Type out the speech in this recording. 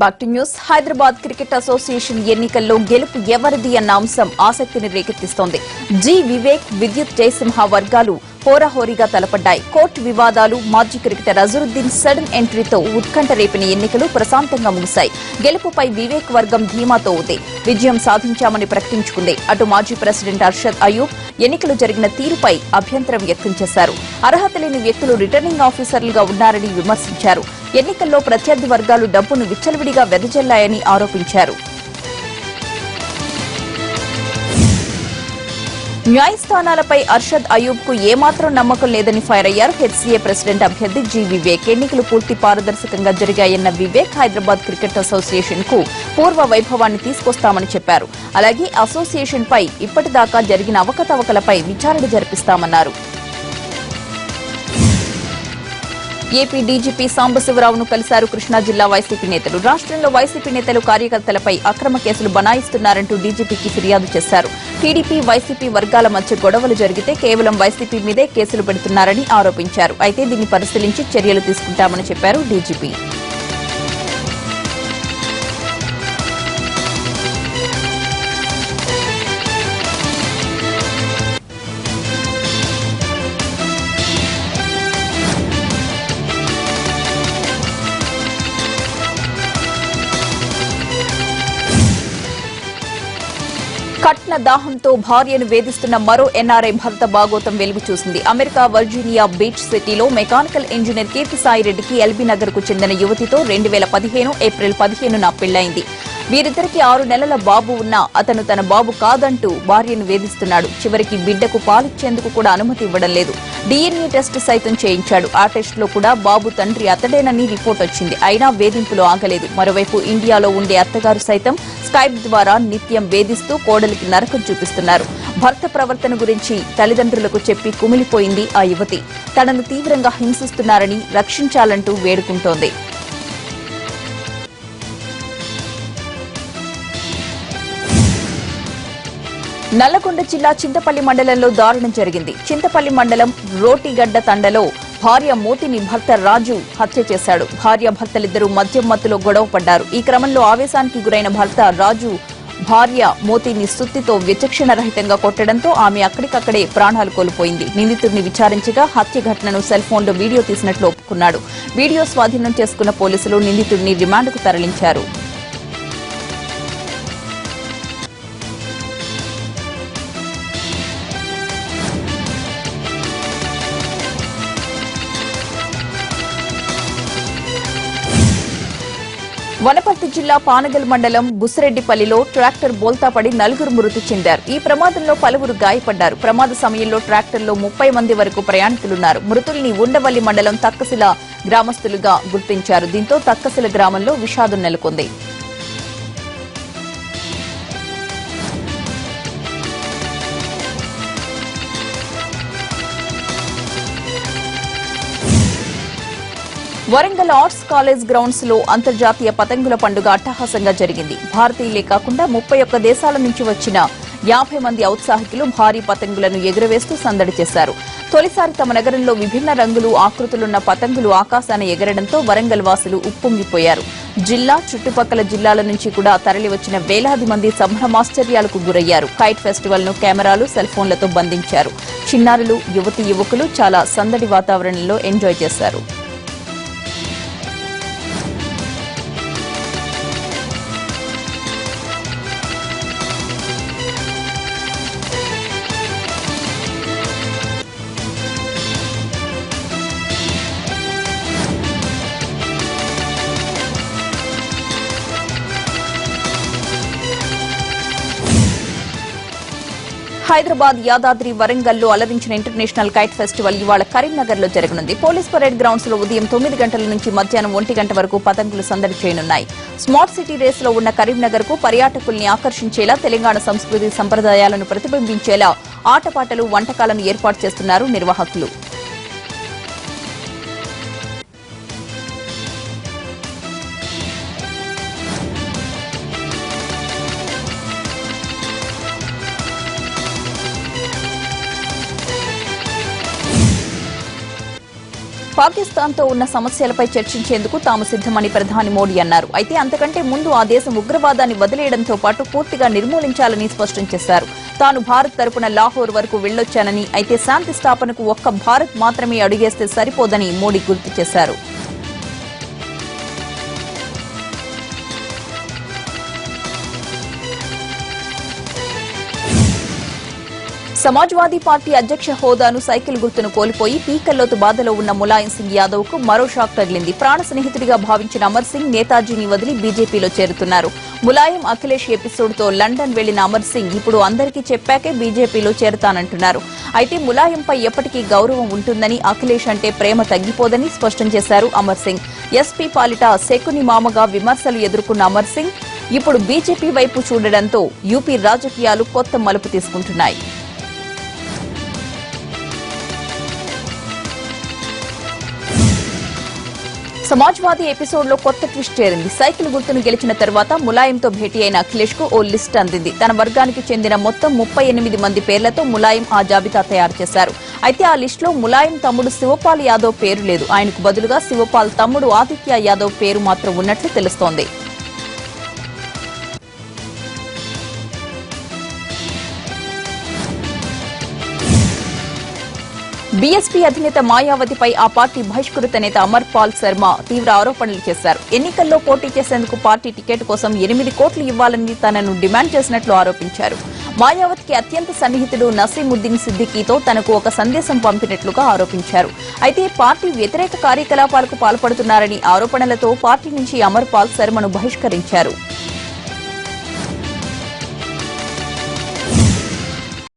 Back to news. Hyderabad cricket association ఎన్నికల్లో గెలుపు ఎవరిది అన్న అంశం ఆసక్తిని రేకెత్తిస్తోంది. జి వివేక్, విద్యుత్ జయసింహ వర్గాలు హోరాహోరీగా తలపడ్డాయి. కోర్టు వివాదాలు, మాజీ క్రికెటర్ అజరుద్దీన్ సడన్ ఎంట్రీతో ఉత్కంఠ రేపిన ఎన్నికలు ప్రశాంతంగా ముగిశాయి. గెలుపుపై వివేక్ వర్గం ధీమాతో ఉంది. విజయం సాధించామని ప్రకటించుకుంది. అటు మాజీ ప్రెసిడెంట్ అర్షద్ అయూబ్ ఎన్నికలు జరిగిన తీరుపై అభ్యంతరం వ్యక్తం చేశారు. అర్హత లేని వ్యక్తులు రిటర్నింగ్ ఆఫీసర్లుగా ఉన్నారని విమర్శించారు. ఎన్నికల్లో ప్రత్యర్థి వర్గాలు డబ్బును విచ్చలవిడిగా వెదజల్లాయని ఆరోపించారు. న్యాయస్థానాలపై అర్షద్ అయూబ్ కు ఏమాత్రం నమ్మకం లేదని ఫైర్ అయ్యారు హెచ్సీఏ ప్రెసిడెంట్ అభ్యర్థి జి వివేక్. ఎన్నికలు పూర్తి పారదర్శకంగా జరిగాయన్న వివేక్ హైదరాబాద్ క్రికెట్ అసోసియేషన్ కు పూర్వ వైభవాన్ని తీసుకొస్తామని చెప్పారు. అలాగే అసోసియేషన్ పై ఇప్పటిదాకా జరిగిన అవకతవకలపై విచారణ జరిపిస్తామన్నారు. ఏపీ డీజీపీ సాంబశివరావును కలిశారు కృష్ణా జిల్లా వైసీపీ నేతలు. రాష్ట్రంలో వైసీపీ నేతలు కార్యకర్తలపై అక్రమ కేసులు బనాయిస్తున్నారంటూ డీజీపీకి ఫిర్యాదు చేశారు. టీడీపీ, వైసీపీ వర్గాల మధ్య గొడవలు జరిగితే కేవలం వైసీపీ మీదే కేసులు పెడుతున్నారని ఆరోపించారు. అయితే దీన్ని పరిశీలించి చర్యలు తీసుకుంటామని చెప్పారు డీజీపీ. కట్న దాహంతో భార్యను వేధిస్తున్న మరో ఎన్ఆర్ఐ భర్త బాగోతం వెలుగు చూసింది. అమెరికా వర్జీనియా బీచ్ సిటీలో మెకానికల్ ఇంజనీర్ కీర్తిసాయిరెడ్డికి ఎల్బీ నగర్ కు చెందిన యువతితో 2015 ఏప్రిల్ 15న పెళ్లైంది. వీరిద్దరికి 6 నెలల బాబు ఉన్నా అతను తన బాబు కాదంటూ భార్యను వేధిస్తున్నాడు. చివరికి బిడ్డకు పాలిచ్చేందుకు కూడా అనుమతి ఇవ్వడం లేదు. డీఎన్ఏ టెస్ట్ సైతం చేయించాడు. ఆ టెస్టులో కూడా బాబు తండ్రి అతడేనని రిపోర్ట్ వచ్చింది. అయినా వేధింపులు ఆగలేదు. మరోవైపు ఇండియాలో ఉండే అత్తగారు సైతం స్కైప్ ద్వారా నిత్యం వేధిస్తూ కోడలికి నరకం చూపిస్తున్నారు. భర్త ప్రవర్తన గురించి తల్లిదండ్రులకు చెప్పి కుమిలిపోయింది ఆ యువతి. తనను తీవ్రంగా హింసిస్తున్నారని రక్షించాలంటూ వేడుకుంటోంది. నల్లగొండ జిల్లా చింతపల్లి మండలంలో దారుణం జరిగింది. చింతపల్లి మండలం రోటిగడ్డ తండలో భార్య మోతిని భర్త రాజు హత్య చేశాడు. భార్య భర్తలిద్దరూ మద్యం మత్తులో గొడవ పడ్డారు. ఈ క్రమంలో ఆవేశానికి గురైన భర్త రాజు భార్య మోతిని సుత్తితో విచక్షణరహితంగా కొట్టడంతో ఆమె అక్కడికక్కడే ప్రాణాలు కోల్పోయింది. నిందితుడిని విచారించగా హత్య ఘటనను సెల్ ఫోన్లో వీడియో తీసినట్లు ఒప్పుకున్నాడు. వీడియో స్వాధీనం చేసుకున్న పోలీసులు నిందితుడిని రిమాండ్కు తరలించారు. వనపర్తి జిల్లా పానగల్ మండలం బుసిరెడ్డిపల్లిలో ట్రాక్టర్ బోల్తాపడి 4 మృతి చెందారు. ఈ ప్రమాదంలో పలువురు గాయపడ్డారు. ప్రమాద సమయంలో ట్రాక్టర్లో 30 మంది వరకు ప్రయాణికులున్నారు. మృతుల్ని ఉండవల్లి మండలం తక్కశిల గ్రామస్తులుగా గుర్తించారు. దీంతో తక్కశిల గ్రామంలో విషాదం నెలకొంది. వరంగల్ ఆర్ట్స్ కాలేజ్ గ్రౌండ్స్ లో అంతర్జాతీయ పతంగుల పండుగ అట్టహాసంగా జరిగింది. భారతీయులే కాకుండా 31 దేశాల నుంచి వచ్చిన 50 మంది ఔత్సాహికులు భారీ పతంగులను ఎగురవేస్తూ సందడి చేశారు. తొలిసారి తమ నగరంలో విభిన్న రంగులు, ఆకృతులున్న పతంగులు ఆకాశాన ఎగరడంతో వరంగల్ వాసులు ఉప్పొంగిపోయారు. జిల్లా, చుట్టుపక్కల జిల్లాల నుంచి కూడా తరలివచ్చిన వేలాది మంది సంభ్రమాశ్చర్యాలకు గురయ్యారు. కైట్ ఫెస్టివల్ ను కెమెరాలు, సెల్ ఫోన్లతో బంధించారు. చిన్నారులు, యువతీ యువకులు చాలా సందడి వాతావరణంలో ఎంజాయ్ చేశారు. హైదరాబాద్, యాదాద్రి, వరంగల్లో అలరించిన ఇంటర్నేషనల్ కైట్ ఫెస్టివల్ ఇవాళ కరీంనగర్ లో జరగనుంది. పోలీస్ పరేడ్ గ్రౌండ్స్ లో ఉదయం 9 గంటల నుంచి మధ్యాహ్నం 1 గంట వరకు పతంగులు సందడి చేయనున్నాయి. స్మార్ట్ సిటీ రేస్ లో ఉన్న కరీంనగర్ కు పర్యాటకుల్ని ఆకర్షించేలా, తెలంగాణ సంస్కృతి సంప్రదాయాలను ప్రతిబింబించేలా ఆటపాటలు, వంటకాలను ఏర్పాటు చేస్తున్నారు నిర్వాహకులు. పాకిస్తాన్తో ఉన్న సమస్యలపై చర్చించేందుకు తాము సిద్దమని ప్రధాని మోడీ అన్నారు. అయితే అంతకంటే ముందు ఆ దేశం ఉగ్రవాదాన్ని వదిలేయడంతో పాటు పూర్తిగా నిర్మూలించాలని స్పష్టం చేశారు. తాను భారత్ తరపున లాహోర్ వరకు వెళ్లొచ్చానని, అయితే శాంతి స్థాపనకు ఒక్క భారత్ మాత్రమే అడుగేస్తే సరిపోదని మోడీ గుర్తు చేశారు. సమాజ్వాదీ పార్టీ అధ్యక్ష హోదాను సైకిల్ గుర్తును కోల్పోయి పీకల్లోతు బాధలో ఉన్న ములాయం సింగ్ యాదవ్ కు మరో షాక్ తగిలింది. ప్రాణ స్నేహితుడిగా భావించిన అమర్ సింగ్ నేతాజీని వదిలి బీజేపీలో చేరుతున్నారు. ములాయం అఖిలేష్ ఎపిసోడ్ తో లండన్ వెళ్లిన అమర్ సింగ్ ఇప్పుడు అందరికీ చెప్పాకే బీజేపీలో చేరతానంటున్నారు. అయితే ములాయంపై ఎప్పటికీ గౌరవం ఉంటుందని, అఖిలేష్ అంటే ప్రేమ తగ్గిపోదని స్పష్టం చేశారు అమర్ సింగ్. ఎస్పీ పాలిట శకుని మామగా విమర్శలు ఎదుర్కొన్న అమర్ సింగ్ ఇప్పుడు బీజేపీ వైపు చూడడంతో యూపీ రాజకీయాలు కొత్త మలుపు తీసుకుంటున్నాయి. సమాజ్వాదీ ఎపిసోడ్ లో కొత్త ట్విస్ట్ చేరింది. సైకిల్ గుర్తును గెలిచిన తర్వాత ములాయంతో భేటీ అయిన అఖిలేష్ కు ఓ లిస్ట్ అందింది. తన వర్గానికి చెందిన మొత్తం 38 మంది పేర్లతో ములాయం ఆ జాబితా తయారు చేశారు. అయితే ఆ లిస్టులో ములాయం తమ్ముడు శివపాల్ యాదవ్ పేరు లేదు. ఆయనకు బదులుగా శివపాల్ తమ్ముడు ఆదిత్య యాదవ్ పేరు మాత్రం ఉన్నట్లు తెలుస్తోంది. బీఎస్పీ అధినేత మాయావతిపై ఆ పార్టీ బహిష్కృత నేత అమర్ పాల్ శర్మ తీవ్ర ఆరోపణలు చేశారు. ఎన్నికల్లో పోటీ చేసేందుకు పార్టీ టికెట్ కోసం 8 కోట్లు ఇవ్వాలని తనను డిమాండ్ చేసినట్లు ఆరోపించారు. మాయావతికి అత్యంత సన్నిహితుడు నసీముద్దీన్ సిద్దికీతో తనకు ఒక సందేశం పంపినట్లుగా ఆరోపించారు. అయితే పార్టీ వ్యతిరేక కార్యకలాపాలకు పాల్పడుతున్నారని ఆరోపణలతో పార్టీ నుంచి అమర్ పాల్ శర్మను బహిష్కరించారు.